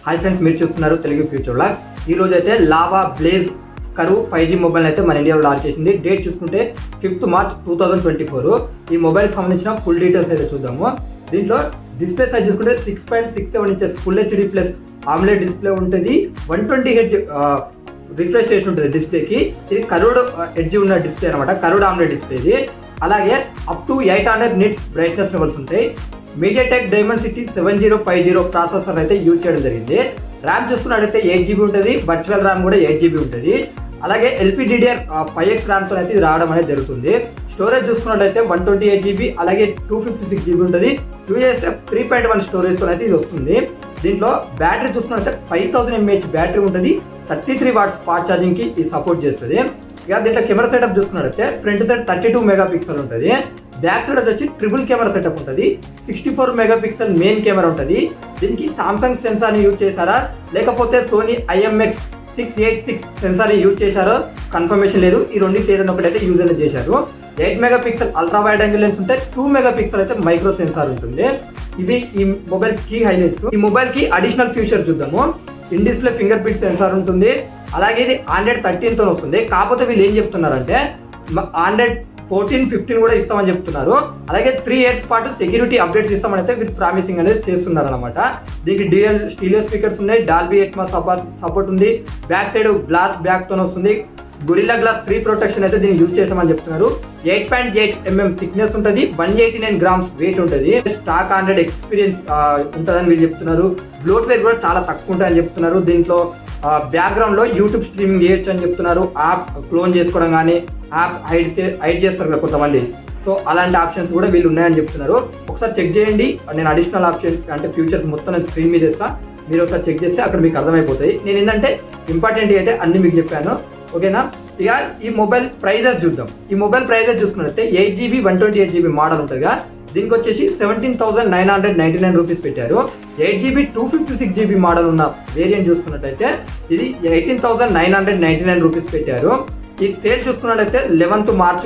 Hi friends, మీరు చూస్తున్నారు Telugu future vlogs. ఈ రోజు అయితే lava blaze curve 5G mobile అయితే మన ఇండియాలో లాంచ్ చేసింది. డేట్ చూసుకుంటే 5th March 2024. ఈ మొబైల్ సంబంధించిన ఫుల్ డీటెయిల్స్ అయితే చూద్దాము. దీంట్లో డిస్ప్లే సైజ్ చూసుకుంటే 6.67 inches full HD plus omelette display ఉంటుంది. 120 Hz రిఫ్రెష్ రేట్ ఉంటుంది డిస్ప్లేకి. ఇది కర్వ్డ్ ఎడ్జ్ ఉన్న డిస్ప్లే అనమాట, కర్వ్డ్ ఆమ్లెట్ డిస్ప్లే ఇది. అలాగే up to 800 nits brightness levels ఉంటాయి. మీడియాటెక్ డైమెన్సిటీ 7050 ప్రాసెసర్ అయితే యూజ్ చేయడం జరిగింది. ర్యామ్ చూసుకున్నట్టయితే 8GB ఉంటుంది, వర్చువల్ ర్యామ్ కూడా 8GB ఉంటుంది. అలాగే LPDDR5X ర్యామ్తో అయితే ఇది రావడం అనేది జరుగుతుంది. స్టోరేజ్ చూసుకున్నట్లయితే 128GB అలాగే 256GB ఉంటుంది. USF 3.1 స్టోరేజ్తో అయితే ఇది వస్తుంది. దీంట్లో బ్యాటరీ చూసుకున్నట్లయితే 5000 mAh బ్యాటరీ ఉంటుంది. 33 watts ఫాస్ట్ ఛార్జింగ్ కి ఇది సపోర్ట్ చేస్తుంది. ఇక దీంట్లో కెమెరా సెటప్ చూసుకున్నట్లయితే ఫ్రంట్ సైడ్ 32 మెగాపిక్సెల్ ఉంటుంది. బ్యాక్ సైడ్ వచ్చి ట్రిపుల్ కెమెరా సెటప్ ఉంటుంది. 64 మెగాపిక్సెల్ మెయిన్ కెమెరా ఉంటుంది. దీనికి సామ్సంగ్ సెన్సార్ ని యూజ్ చేశారా లేకపోతే సోనీ IMX686 సెన్సార్ ని యూజ్ చేశారో కన్ఫర్మేషన్ లేదు. ఈ రెండింటి ఏదైనా ఒకటైతే యూజ్ అనేది చేశారు. 8 megapixel ultra wide angle lens ఉంటే 2 మెగాపిక్సెల్ అయితే మైక్రో సెన్సార్ ఉంటుంది. ఇవి ఈ మొబైల్ కి హైలైట్స్. ఈ మొబైల్ కి అడిషనల్ ఫీచర్ చూద్దాము. In display finger print censor ఉంటుంది. అలాగే ఇది Android 13 తో వస్తుంది. కాకపోతే వీళ్ళు ఏం చెప్తున్నారంటే Android 14, 15 కూడా ఇస్తామని చెప్తున్నారు. అలాగే 3 years పాటు సెక్యూరిటీ అప్డేట్స్ ఇస్తామని అయితే విత్ ప్రామిసింగ్ అనేది చేస్తున్నారు అనమాట. దీనికి డ్యూయల్ స్టీరియో స్పీకర్స్ ఉన్నాయి. డాల్బీ అట్మాస్ సపోర్ట్ ఉంది. బ్యాక్ సైడ్ గ్లాస్ బ్యాక్ తో వస్తుంది. గొరిల్లా గ్లాస్ 3 ప్రొటెక్షన్ అయితే దీన్ని యూజ్ చేసామని చెప్తున్నారు. 8.8 mm థిక్నెస్ ఉంటుంది. 189 grams వెయిట్ ఉంటుంది. స్టాక్ Android ఎక్స్పీరియన్స్ ఉంటుందని వీళ్ళు చెప్తున్నారు. బ్లోట్వేర్ కూడా చాలా తక్కువ ఉంటాయని చెప్తున్నారు. దీంట్లో బ్యాక్గ్రౌండ్ లో యూట్యూబ్ స్ట్రీమింగ్ చేయొచ్చు అని చెప్తున్నారు. యాప్ క్లోన్ చేసుకోవడం కానీ యాప్ హైడ్ చేస్తారు కదా కొంతమంది, సో అలాంటి ఆప్షన్స్ కూడా వీళ్ళు ఉన్నాయని చెప్తున్నారు. ఒకసారి చెక్ చేయండి. నేను అడిషనల్ ఆప్షన్స్ అంటే ఫ్యూచర్స్ మొత్తం నేను స్క్రీన్ మీద ఇస్తా, మీరు ఒకసారి చెక్ చేస్తే అక్కడ మీకు అర్థమైపోతాయి. నేను ఏంటంటే ఇంపార్టెంట్ అయితే అన్ని మీకు చెప్పాను, ఓకేనా. ఇక ఈ మొబైల్ ప్రైజెస్ చూద్దాం. ఈ మొబైల్ ప్రైజెస్ చూసుకున్నట్లయితే 8GB 128GB మోడల్ ఉంటుందిగా. దీనికి వచ్చేసి 17,999 రూపీస్ పెట్టారు. 8GB 256GB మోడల్ ఉన్న వేరియంట్ చూసుకున్నట్లయితే ఇది 18,999 రూపీస్ పెట్టారు. ఈ సేల్ చూసుకున్నట్లయితే 11th March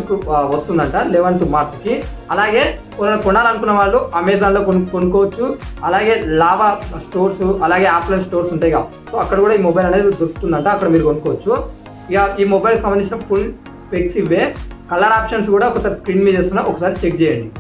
వస్తుందంట, 11th March కి. అలాగే కొనాలనుకున్న వాళ్ళు అమెజాన్ లో కొనుక్కోవచ్చు. అలాగే లావా స్టోర్స్ అలాగే ఆఫ్లైన్ స్టోర్స్ ఉంటాయి కదా, సో అక్కడ కూడా ఈ మొబైల్ అనేది దొరుకుతుందంట, అక్కడ మీరు కొనుక్కోవచ్చు. ఇక ఈ మొబైల్ సంబంధించిన ఫుల్ స్పెక్స్ ఇవే. కలర్ ఆప్షన్స్ కూడా ఒకసారి స్క్రీన్ మీద చేస్తున్నా, ఒకసారి చెక్ చేయండి.